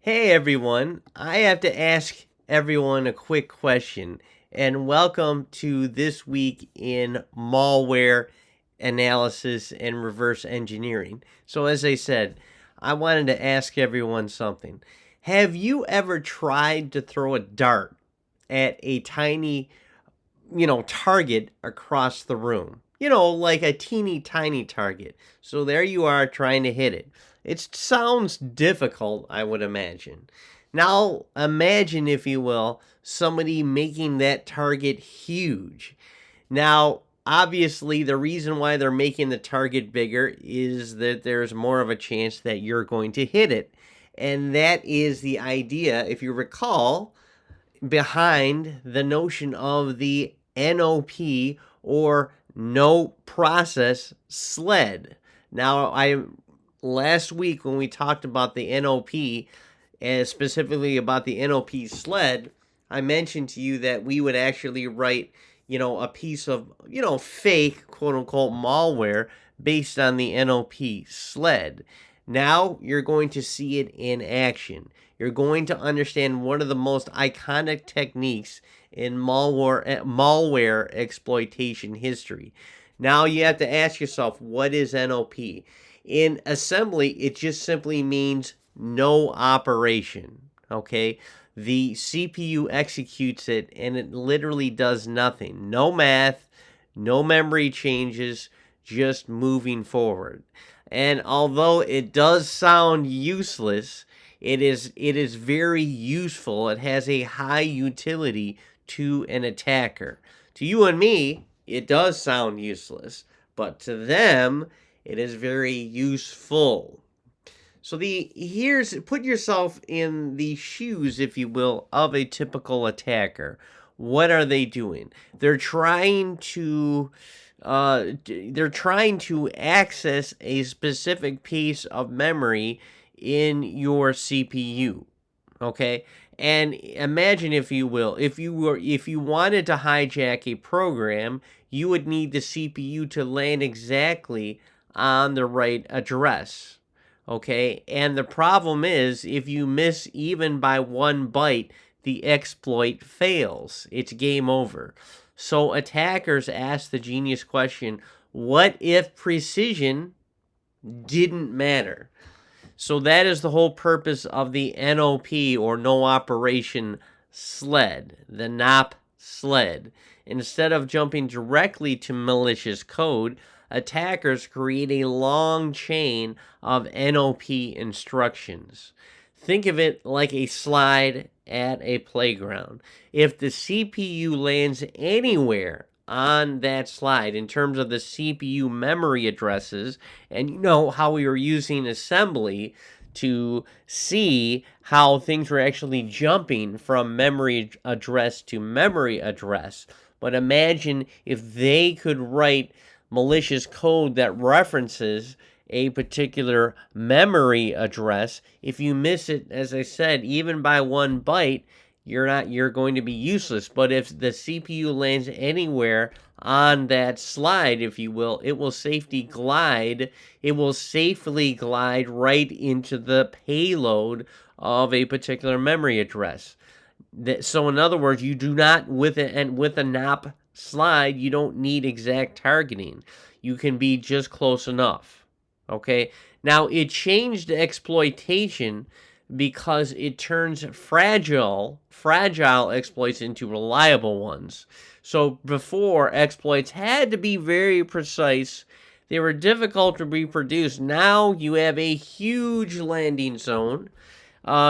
Hey everyone, I have to ask everyone a quick question, and welcome to This Week in Malware Analysis and Reverse Engineering. So, as I said, I wanted to ask everyone something. Have you ever tried to throw a dart at a tiny, target across the room? Like a teeny tiny target. So there you are trying to hit it. It sounds difficult, I would imagine. Now, imagine, if you will, somebody making that target huge. Now, obviously, the reason why they're making the target bigger is that there's more of a chance that you're going to hit it. And that is the idea, if you recall, behind the notion of the NOP, or no process sled. Now, last week when we talked about the NOP, and specifically about the NOP sled, I mentioned to you that we would actually write, a piece of, fake quote unquote malware based on the NOP sled. Now you're going to see it in action. You're going to understand one of the most iconic techniques in malware exploitation history. Now you have to ask yourself, what is NOP? In assembly, it just simply means no operation. Okay? The CPU executes it and it literally does nothing. No math, no memory changes, just moving forward. And although it does sound useless, it is very useful. It has a high utility to an attacker. To you and me, it does sound useless, but to them, it is very useful. So put yourself in the shoes, if you will, of a typical attacker. What are they doing? They're trying to access a specific piece of memory in your CPU. Okay? And imagine, if you will, if you wanted to hijack a program, you would need the CPU to land exactly on the right address. Okay? And the problem is, if you miss even by 1 byte, the exploit fails. It's game over. So attackers ask the genius question, what if precision didn't matter? So that is the whole purpose of the NOP, or no operation sled, the NOP sled. Instead of jumping directly to malicious code, attackers create a long chain of NOP instructions. Think of it like a slide at a playground. If the CPU lands anywhere on that slide in terms of the CPU memory addresses, and you know how we were using assembly to see how things were actually jumping from memory address to memory address. But imagine if they could write malicious code that references a particular memory address. If you miss it, as I said, even by 1 byte, you're going to be useless. But if the CPU lands anywhere on that slide, if you will, it will safely glide right into the payload of a particular memory address. So in other words, you do not, with a NOP slide, you don't need exact targeting. You can be just close enough. Okay? Now, it changed exploitation because it turns fragile exploits into reliable ones. So before, exploits had to be very precise. They were difficult to reproduce. Now you have a huge landing zone.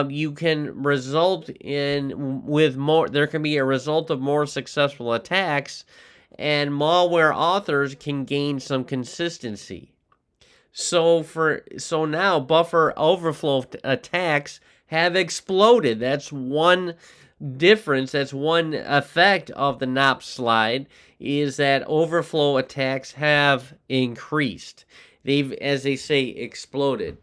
You can result in with more. There can be a result of more successful attacks, and malware authors can gain some consistency. So now buffer overflow attacks have exploded. That's one difference. That's one effect of the NOP slide, is that overflow attacks have increased. They've, as they say, exploded.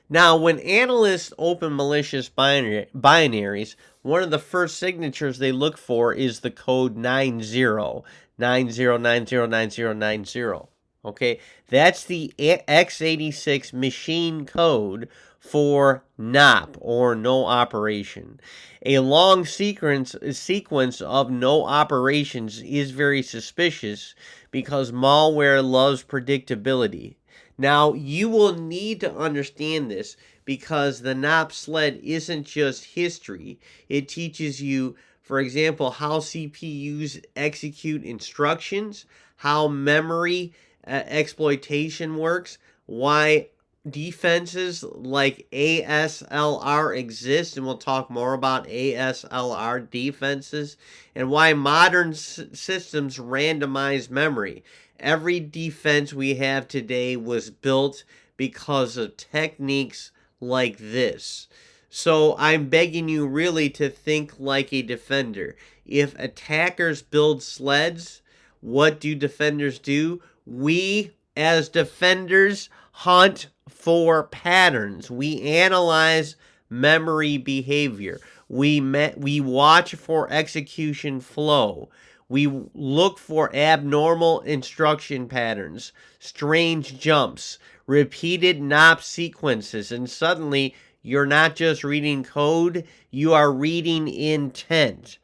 Now, when analysts open malicious binaries, one of the first signatures they look for is the code 90. 90909090. Okay, that's the x86 machine code for NOP, or no operation. A long sequence of no operations is very suspicious because malware loves predictability. Now, you will need to understand this because the NOP sled isn't just history. It teaches you, for example, how CPUs execute instructions, how memory exploitation works, why defenses like ASLR exist, and we'll talk more about ASLR defenses, and why modern systems randomize memory. Every defense we have today was built because of techniques like this. So I'm begging you really to think like a defender. If attackers build sleds, what do defenders do? We, as defenders, hunt for patterns. We analyze memory behavior. We watch for execution flow. We look for abnormal instruction patterns, strange jumps, repeated NOP sequences, and suddenly you're not just reading code, you are reading intent.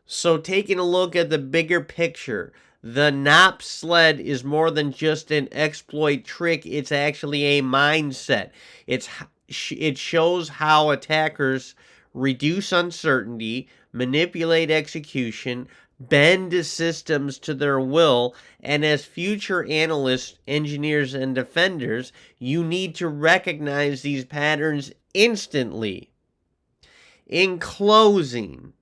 So, taking a look at the bigger picture, the NOP sled is more than just an exploit trick, it's actually a mindset. It shows how attackers reduce uncertainty, manipulate execution, bend systems to their will, and as future analysts, engineers, and defenders, you need to recognize these patterns instantly. In closing,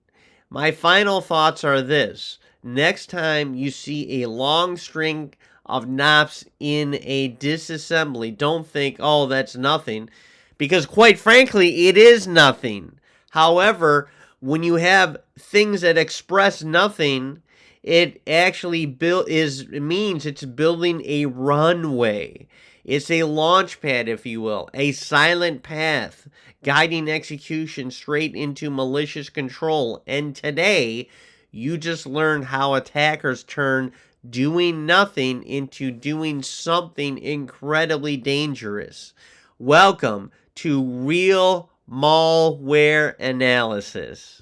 my final thoughts are this. Next time you see a long string of NOPs in a disassembly, don't think, oh, that's nothing, because quite frankly, it is nothing. However, when you have things that express nothing, it actually it means it's building a runway. It's a launch pad, if you will, a silent path, guiding execution straight into malicious control. And today, you just learned how attackers turn doing nothing into doing something incredibly dangerous. Welcome to real malware analysis.